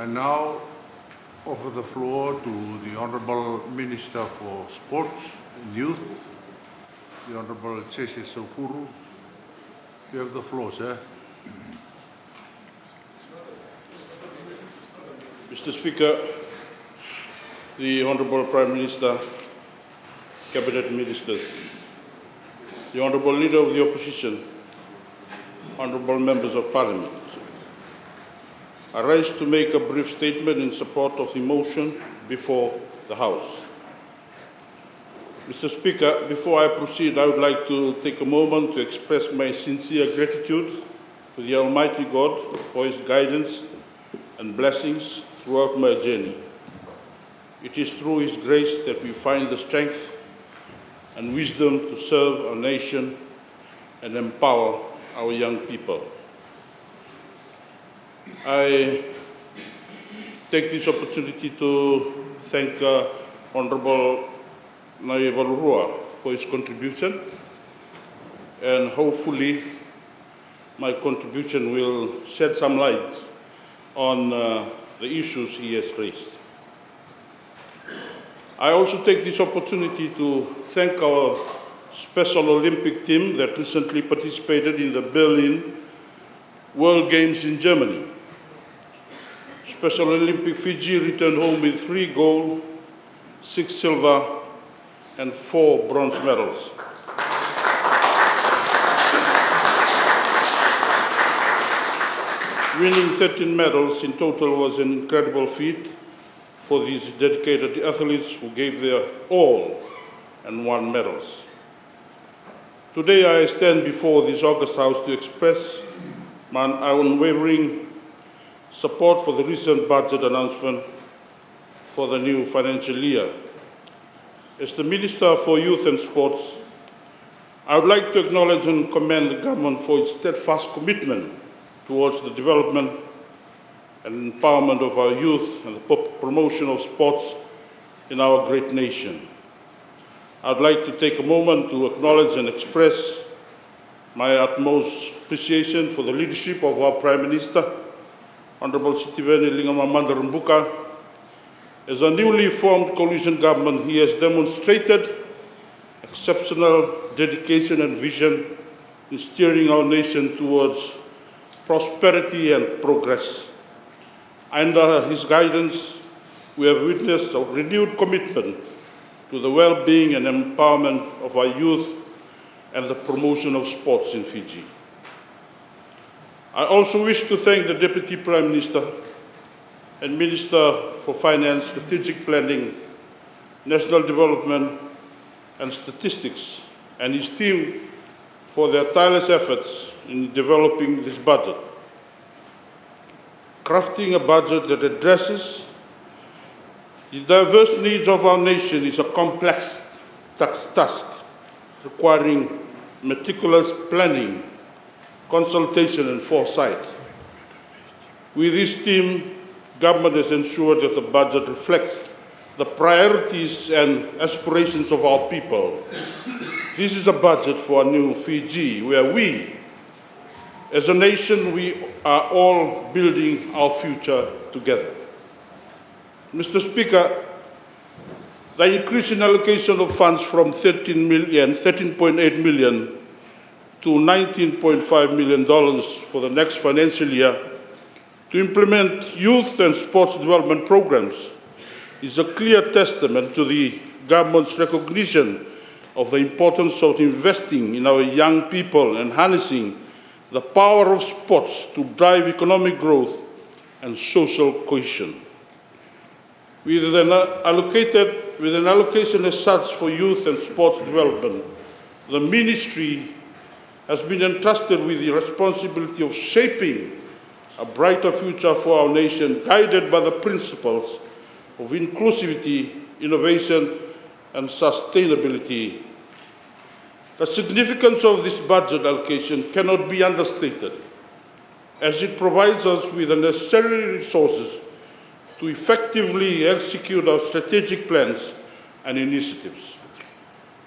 And now offer the floor to the Honourable Minister for Sports and Youth, the Honourable Jese Saukuru. You have the floor, sir. Mr. Speaker, the Honourable Prime Minister, Cabinet Ministers, the Honourable Leader of the Opposition, Honourable Members of Parliament, I rise to make a brief statement in support of the motion before the House. Mr. Speaker, before I proceed, I would like to take a moment to express my sincere gratitude to the Almighty God for His guidance and blessings throughout my journey. It is through His grace that we find the strength and wisdom to serve our nation and empower our young people. I take this opportunity to thank Honourable Naivalurua for his contribution, and hopefully my contribution will shed some light on the issues he has raised. I also take this opportunity to thank our Special Olympic team that recently participated in the Berlin World Games in Germany. Special Olympic Fiji returned home with 3 gold, 6 silver, and 4 bronze medals. Winning 13 medals in total was an incredible feat for these dedicated athletes who gave their all and won medals. Today I stand before this August House to express my unwavering support for the recent budget announcement for the new financial year. As the Minister for Youth and Sports, I would like to acknowledge and commend the government for its steadfast commitment towards the development and empowerment of our youth and the promotion of sports in our great nation. I would like to take a moment to acknowledge and express my utmost appreciation for the leadership of our Prime Minister, Honourable Sitiveni Lingamamanda Rumbuka. As a newly formed coalition government, he has demonstrated exceptional dedication and vision in steering our nation towards prosperity and progress. Under his guidance, we have witnessed a renewed commitment to the well-being and empowerment of our youth and the promotion of sports in Fiji. I also wish to thank the Deputy Prime Minister and Minister for Finance, Strategic Planning, National Development and Statistics and his team for their tireless efforts in developing this budget. Crafting a budget that addresses the diverse needs of our nation is a complex task requiring meticulous planning, consultation and foresight. With this team, government has ensured that the budget reflects the priorities and aspirations of our people. This is a budget for a new Fiji, where we, as a nation, we are all building our future together. Mr. Speaker, the increase in allocation of funds from 13.8 million to $19.5 million for the next financial year to implement youth and sports development programs is a clear testament to the government's recognition of the importance of investing in our young people and harnessing the power of sports to drive economic growth and social cohesion. With an allocation as such for youth and sports development, the Ministry has been entrusted with the responsibility of shaping a brighter future for our nation, guided by the principles of inclusivity, innovation, and sustainability. The significance of this budget allocation cannot be understated, as it provides us with the necessary resources to effectively execute our strategic plans and initiatives.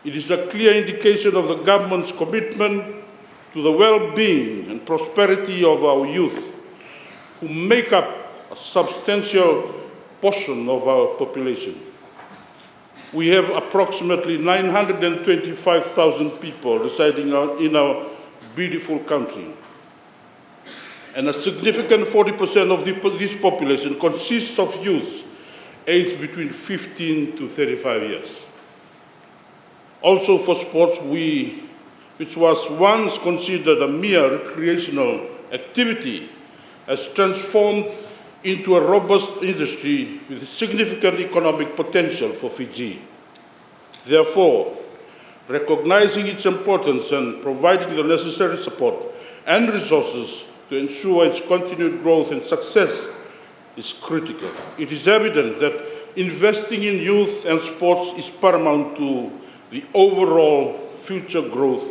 It is a clear indication of the government's commitment to the well-being and prosperity of our youth, who make up a substantial portion of our population. We have approximately 925,000 people residing in our beautiful country. And a significant 40% of this population consists of youth aged between 15 to 35 years. Also for sports, which was once considered a mere recreational activity, has transformed into a robust industry with significant economic potential for Fiji. Therefore, recognizing its importance and providing the necessary support and resources to ensure its continued growth and success is critical. It is evident that investing in youth and sports is paramount to the overall future growth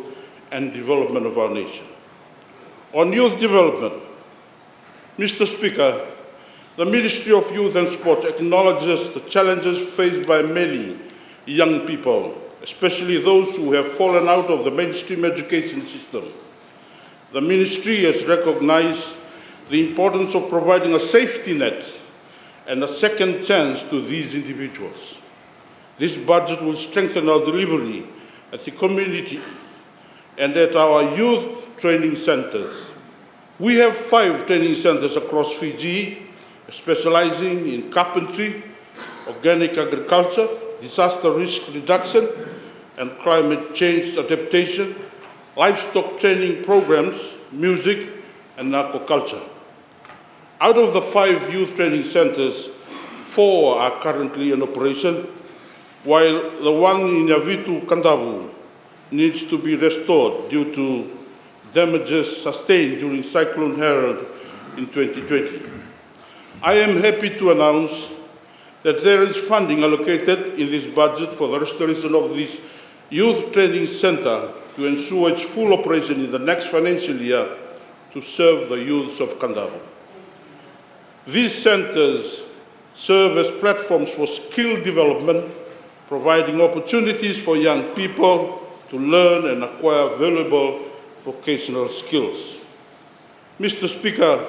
and development of our nation. On youth development, Mr. Speaker, the Ministry of Youth and Sports acknowledges the challenges faced by many young people, especially those who have fallen out of the mainstream education system. The Ministry has recognized the importance of providing a safety net and a second chance to these individuals. This budget will strengthen our delivery at the community and at our youth training centers. We have 5 training centers across Fiji, specializing in carpentry, organic agriculture, disaster risk reduction, and climate change adaptation, livestock training programs, music, and aquaculture. Out of the 5 youth training centers, 4 are currently in operation, while the one in Yavitu, Kandavu, needs to be restored due to damages sustained during Cyclone Harold in 2020. I am happy to announce that there is funding allocated in this budget for the restoration of this youth training center to ensure its full operation in the next financial year to serve the youths of Kandavu. These centers serve as platforms for skill development, providing opportunities for young people to learn and acquire valuable vocational skills. Mr. Speaker,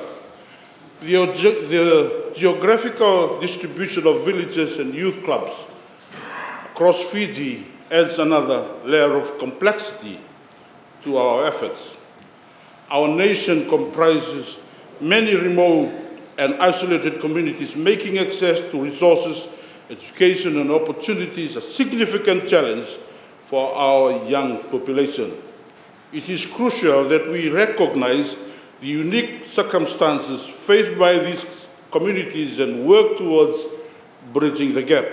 the geographical distribution of villages and youth clubs across Fiji adds another layer of complexity to our efforts. Our nation comprises many remote and isolated communities, making access to resources, education, and opportunities a significant challenge for our young population. It is crucial that we recognize the unique circumstances faced by these communities and work towards bridging the gap.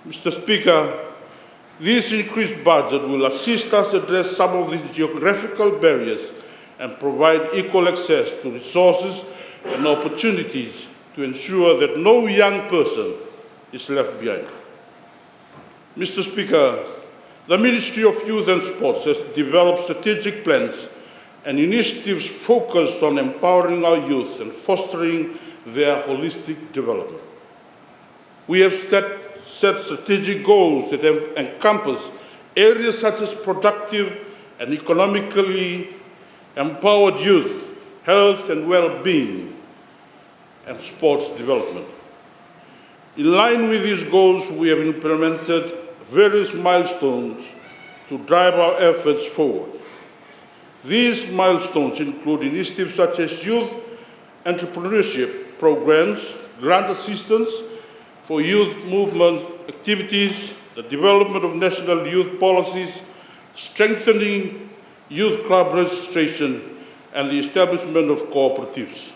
Mr. Speaker, this increased budget will assist us address some of these geographical barriers and provide equal access to resources and opportunities to ensure that no young person is left behind. Mr. Speaker, the Ministry of Youth and Sports has developed strategic plans and initiatives focused on empowering our youth and fostering their holistic development. We have set strategic goals that encompass areas such as productive and economically empowered youth, health and well-being, and sports development. In line with these goals, we have implemented various milestones to drive our efforts forward. These milestones include initiatives such as youth entrepreneurship programs, grant assistance for youth movement activities, the development of national youth policies, strengthening youth club registration, and the establishment of cooperatives.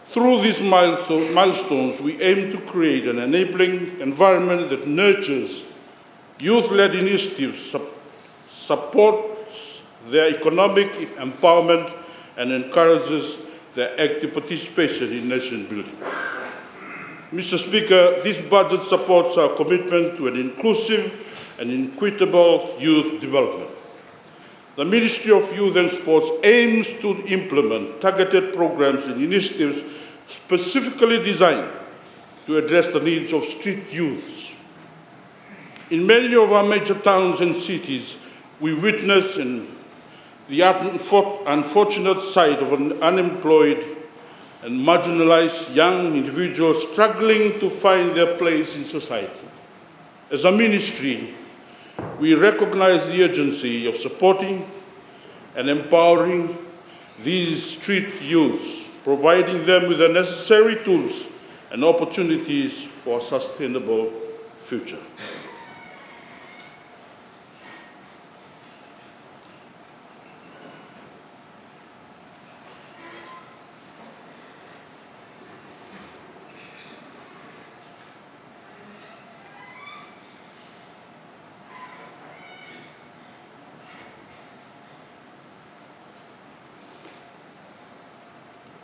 Through these milestones, we aim to create an enabling environment that nurtures youth-led initiatives, supports their economic empowerment, and encourages their active participation in nation building. Mr. Speaker, this budget supports our commitment to an inclusive and equitable youth development. The Ministry of Youth and Sports aims to implement targeted programs and initiatives specifically designed to address the needs of street youths. In many of our major towns and cities, we witness the unfortunate sight of an unemployed and marginalized young individuals struggling to find their place in society. As a ministry, we recognize the urgency of supporting and empowering these street youths, providing them with the necessary tools and opportunities for a sustainable future.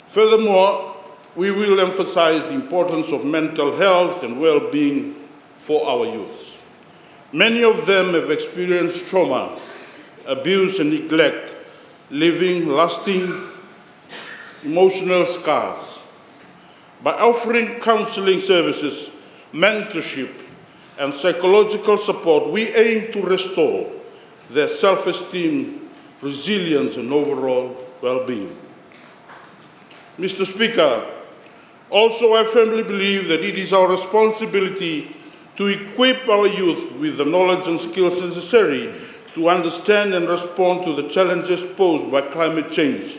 Furthermore, we will emphasize the importance of mental health and well-being for our youths. Many of them have experienced trauma, abuse, and neglect, leaving lasting emotional scars. By offering counseling services, mentorship, and psychological support, we aim to restore their self-esteem, resilience, and overall well-being. Mr. Speaker, also I firmly believe that it is our responsibility to equip our youth with the knowledge and skills necessary to understand and respond to the challenges posed by climate change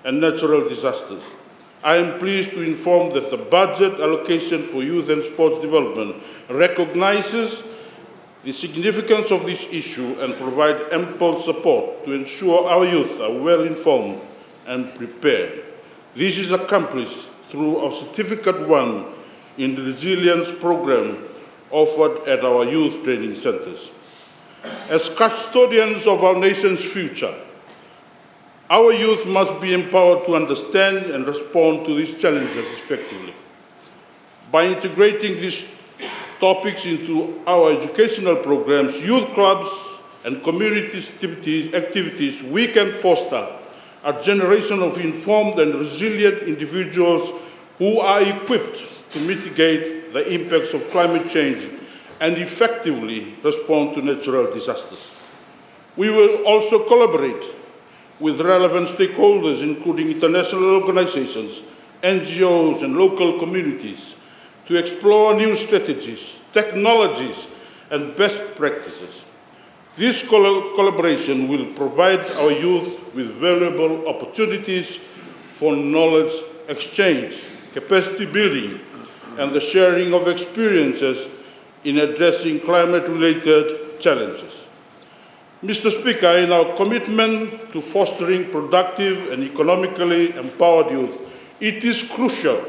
and natural disasters. I am pleased to inform that the budget allocation for youth and sports development recognizes the significance of this issue and provides ample support to ensure our youth are well informed and prepared. This is accomplished through our Certificate 1 in the Resilience Program offered at our youth training centers. As custodians of our nation's future, our youth must be empowered to understand and respond to these challenges effectively. By integrating these topics into our educational programs, youth clubs, and community activities, we can foster a generation of informed and resilient individuals who are equipped to mitigate the impacts of climate change and effectively respond to natural disasters. We will also collaborate with relevant stakeholders, including international organizations, NGOs, and local communities, to explore new strategies, technologies, and best practices. This collaboration will provide our youth with valuable opportunities for knowledge exchange, capacity building, and the sharing of experiences in addressing climate-related challenges. Mr. Speaker, in our commitment to fostering productive and economically empowered youth, it is crucial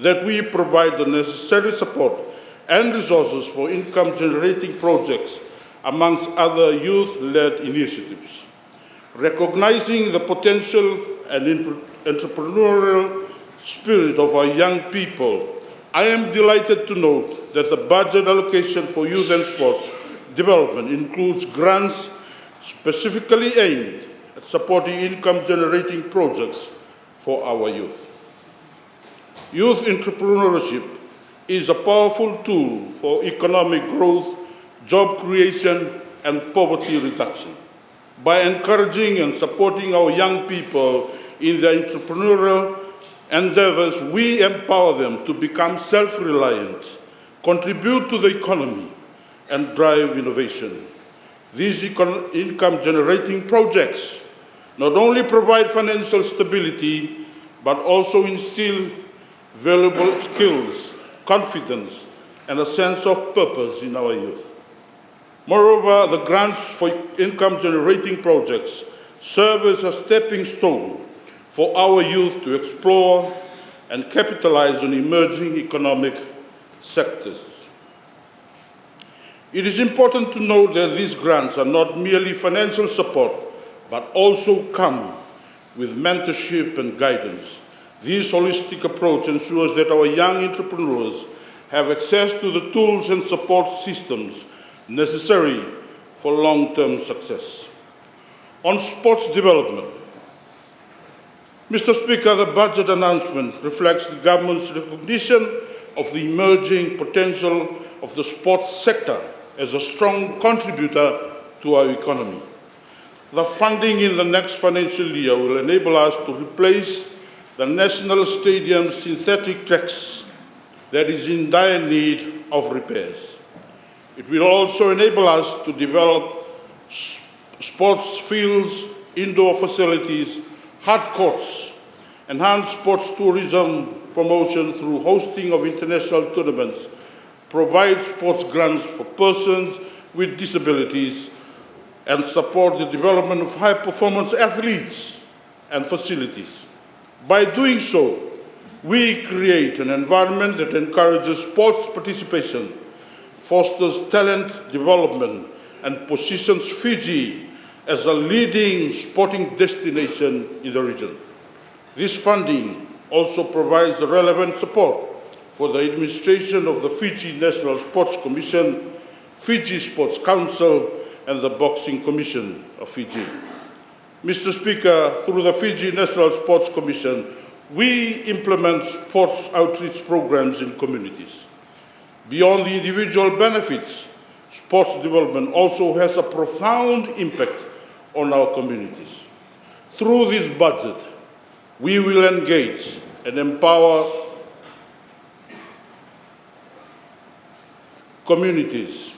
that we provide the necessary support and resources for income-generating projects amongst other youth-led initiatives. Recognizing the potential and entrepreneurial spirit of our young people, I am delighted to note that the budget allocation for youth and sports development includes grants specifically aimed at supporting income-generating projects for our youth. Youth entrepreneurship is a powerful tool for economic growth, job creation, and poverty reduction. By encouraging and supporting our young people in their entrepreneurial endeavors, we empower them to become self-reliant, contribute to the economy, and drive innovation. These income-generating projects not only provide financial stability, but also instill valuable skills, confidence, and a sense of purpose in our youth. Moreover, the grants for income-generating projects serve as a stepping stone for our youth to explore and capitalize on emerging economic sectors. It is important to note that these grants are not merely financial support, but also come with mentorship and guidance. This holistic approach ensures that our young entrepreneurs have access to the tools and support systems necessary for long-term success. On sports development, Mr. Speaker, the budget announcement reflects the government's recognition of the emerging potential of the sports sector as a strong contributor to our economy. The funding in the next financial year will enable us to replace the national stadium synthetic tracks that is in dire need of repairs. It will also enable us to develop sports fields, indoor facilities, hard courts, enhance sports tourism promotion through hosting of international tournaments, provide sports grants for persons with disabilities, and support the development of high-performance athletes and facilities. By doing so, we create an environment that encourages sports participation, fosters talent development, and positions Fiji as a leading sporting destination in the region. This funding also provides the relevant support for the administration of the Fiji National Sports Commission, Fiji Sports Council, and the Boxing Commission of Fiji. Mr. Speaker, through the Fiji National Sports Commission, we implement sports outreach programs in communities. Beyond the individual benefits, sports development also has a profound impact on our communities. Through this budget, we will engage and empower communities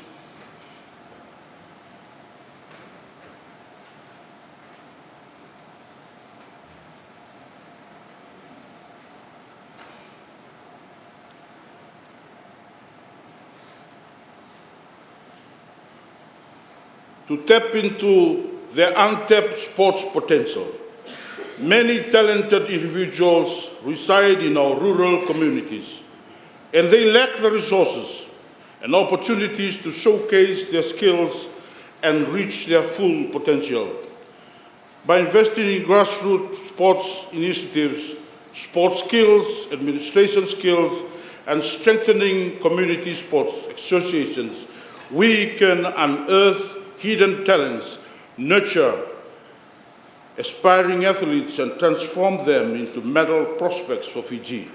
to tap into their untapped sports potential. Many talented individuals reside in our rural communities, and they lack the resources and opportunities to showcase their skills and reach their full potential. By investing in grassroots sports initiatives, sports skills, administration skills, and strengthening community sports associations, we can unearth hidden talents, nurture aspiring athletes, and transform them into medal prospects for Fiji.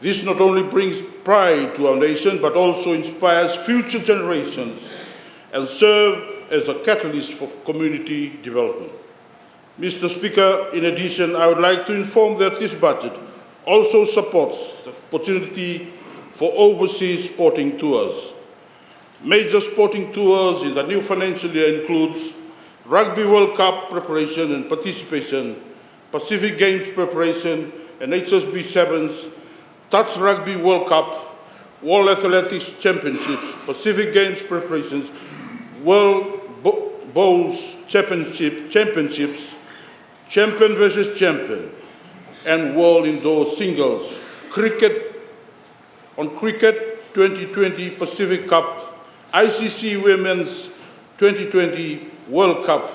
This not only brings pride to our nation, but also inspires future generations and serves as a catalyst for community development. Mr. Speaker, in addition, I would like to inform that this budget also supports the opportunity for overseas sporting tours. Major sporting tours in the new financial year includes Rugby World Cup preparation and participation, Pacific Games preparation and HSB Sevens, Touch Rugby World Cup, World Athletics Championships, Pacific Games preparations, World Bowls Championships, Champion versus Champion, and World Indoor Singles. Cricket 2020 Pacific Cup, ICC Women's 2020 World Cup,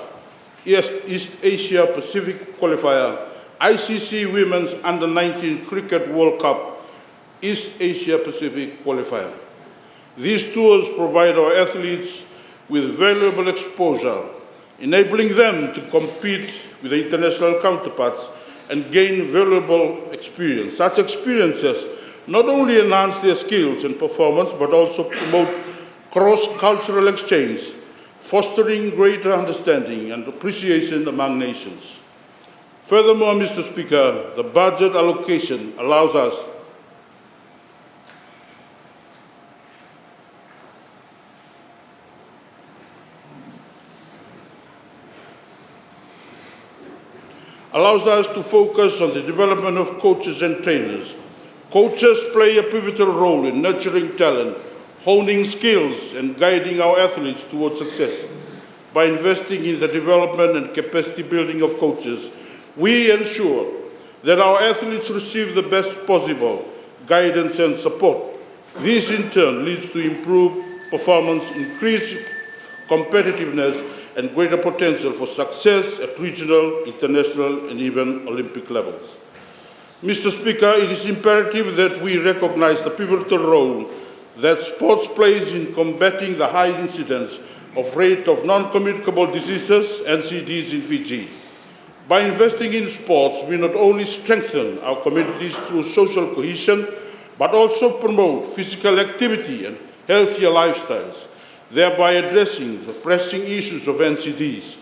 East Asia Pacific Qualifier, ICC Women's Under-19 Cricket World Cup, East Asia Pacific Qualifier. These tours provide our athletes with valuable exposure, enabling them to compete with their international counterparts and gain valuable experience. Such experiences not only enhance their skills and performance, but also promote cross-cultural exchange, fostering greater understanding and appreciation among nations. Furthermore, Mr. Speaker, the budget allocation allows us to focus on the development of coaches and trainers. Coaches play a pivotal role in nurturing talent, honing skills, and guiding our athletes towards success. By investing in the development and capacity building of coaches, we ensure that our athletes receive the best possible guidance and support. This in turn leads to improved performance, increased competitiveness, and greater potential for success at regional, international, and even Olympic levels. Mr. Speaker, it is imperative that we recognize the pivotal role that sports plays in combating the high incidence of rate of non-communicable diseases, NCDs, in Fiji. By investing in sports, we not only strengthen our communities through social cohesion, but also promote physical activity and healthier lifestyles, thereby addressing the pressing issues of NCDs.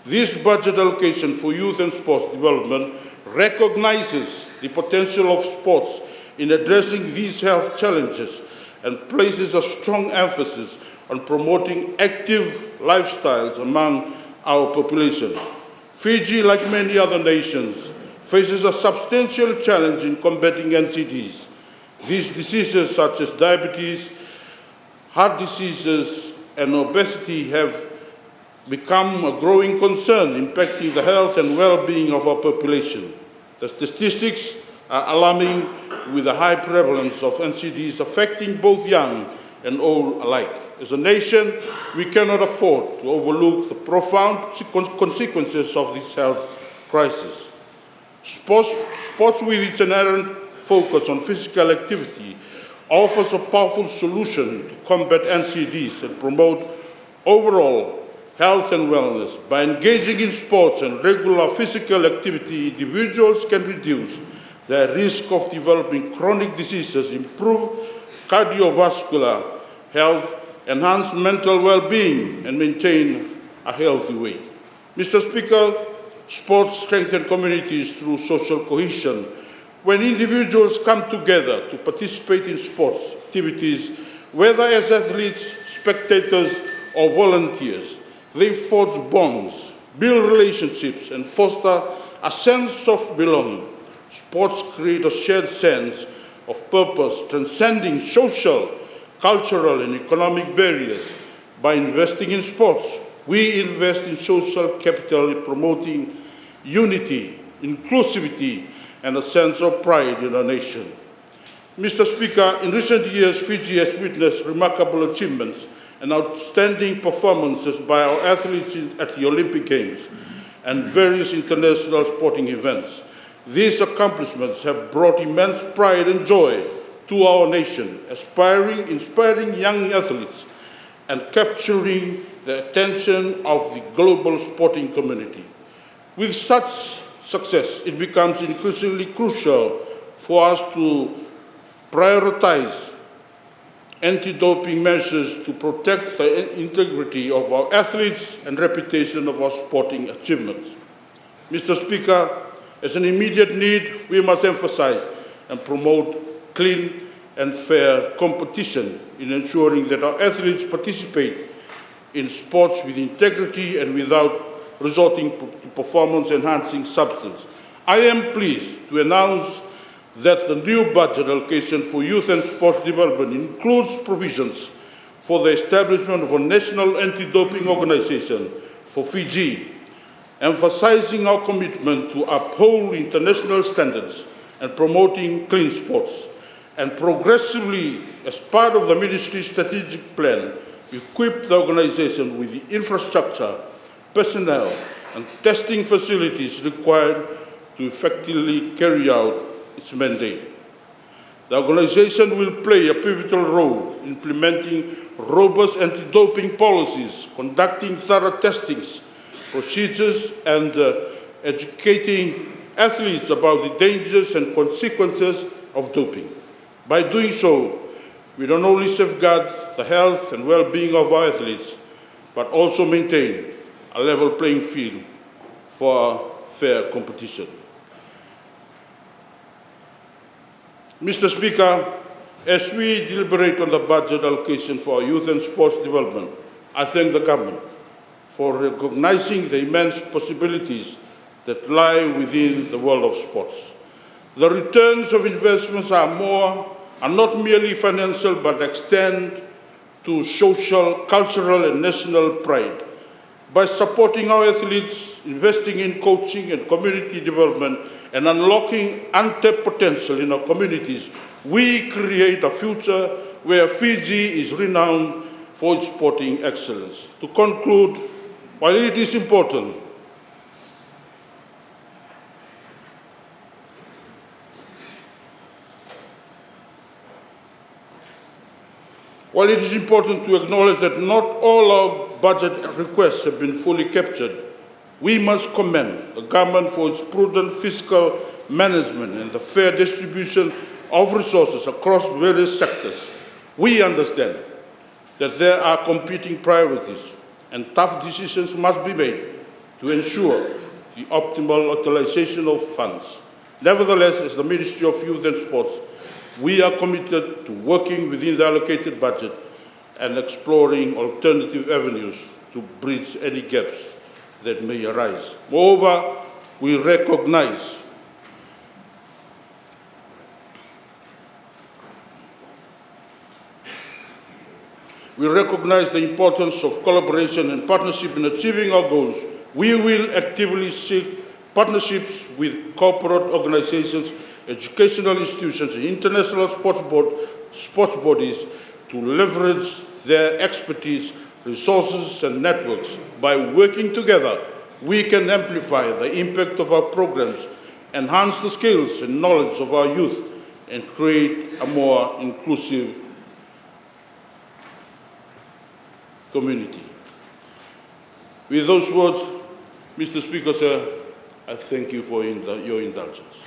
This budget allocation for youth and sports development recognizes the potential of sports in addressing these health challenges and places a strong emphasis on promoting active lifestyles among our population. Fiji, like many other nations, faces a substantial challenge in combating NCDs. These diseases, such as diabetes, heart diseases, and obesity, have become a growing concern, impacting the health and well-being of our population. The statistics are alarming, with a high prevalence of NCDs affecting both young and old alike. As a nation, we cannot afford to overlook the profound consequences of this health crisis. Sports, with its inherent focus on physical activity, offers a powerful solution to combat NCDs and promote overall health and wellness. By engaging in sports and regular physical activity, individuals can reduce their risk of developing chronic diseases, improve cardiovascular health, enhance mental well-being, and maintain a healthy weight. Mr. Speaker, sports strengthen communities through social cohesion. When individuals come together to participate in sports activities, whether as athletes, spectators, or volunteers, they forge bonds, build relationships, and foster a sense of belonging. Sports create a shared sense of purpose, transcending social, cultural, and economic barriers. By investing in sports, we invest in social capital, promoting unity, inclusivity, and a sense of pride in our nation. Mr. Speaker, in recent years, Fiji has witnessed remarkable achievements and outstanding performances by our athletes at the Olympic Games and various international sporting events. These accomplishments have brought immense pride and joy to our nation, inspiring young athletes and capturing the attention of the global sporting community. With such success, it becomes increasingly crucial for us to prioritize anti-doping measures to protect the integrity of our athletes and reputation of our sporting achievements. Mr. Speaker, as an immediate need, we must emphasize and promote clean and fair competition in ensuring that our athletes participate in sports with integrity and without resorting to performance-enhancing substance. I am pleased to announce that the new budget allocation for youth and sports development includes provisions for the establishment of a national anti-doping organization for Fiji, emphasizing our commitment to uphold international standards and promoting clean sports, and progressively, as part of the ministry's strategic plan, equip the organization with the infrastructure, personnel, and testing facilities required to effectively carry out its mandate. The organization will play a pivotal role in implementing robust anti-doping policies, conducting thorough testings, procedures, and educating athletes about the dangers and consequences of doping. By doing so, we not only safeguard the health and well-being of our athletes, but also maintain a level playing field for fair competition. Mr. Speaker, as we deliberate on the budget allocation for youth and sports development, I thank the government for recognizing the immense possibilities that lie within the world of sports. The returns of investments are not merely financial, but extend to social, cultural, and national pride. By supporting our athletes, investing in coaching and community development, and unlocking untapped potential in our communities, we create a future where Fiji is renowned for its sporting excellence. To conclude, while it is important to acknowledge that not all our budget requests have been fully captured, we must commend the government for its prudent fiscal management and the fair distribution of resources across various sectors. We understand that there are competing priorities and tough decisions must be made to ensure the optimal utilization of funds. Nevertheless, as the Ministry of Youth and Sports, we are committed to working within the allocated budget and exploring alternative avenues to bridge any gaps that may arise. Moreover, we recognize the importance of collaboration and partnership in achieving our goals. We will actively seek partnerships with corporate organizations, educational institutions, and international sports bodies to leverage their expertise, resources, and networks. By working together, we can amplify the impact of our programs, enhance the skills and knowledge of our youth, and create a more inclusive community. With those words, Mr. Speaker, sir, I thank you for your indulgence.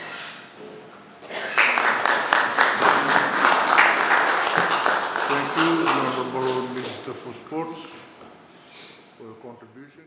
Thank you, the Honourable Minister for Sports, for your contribution.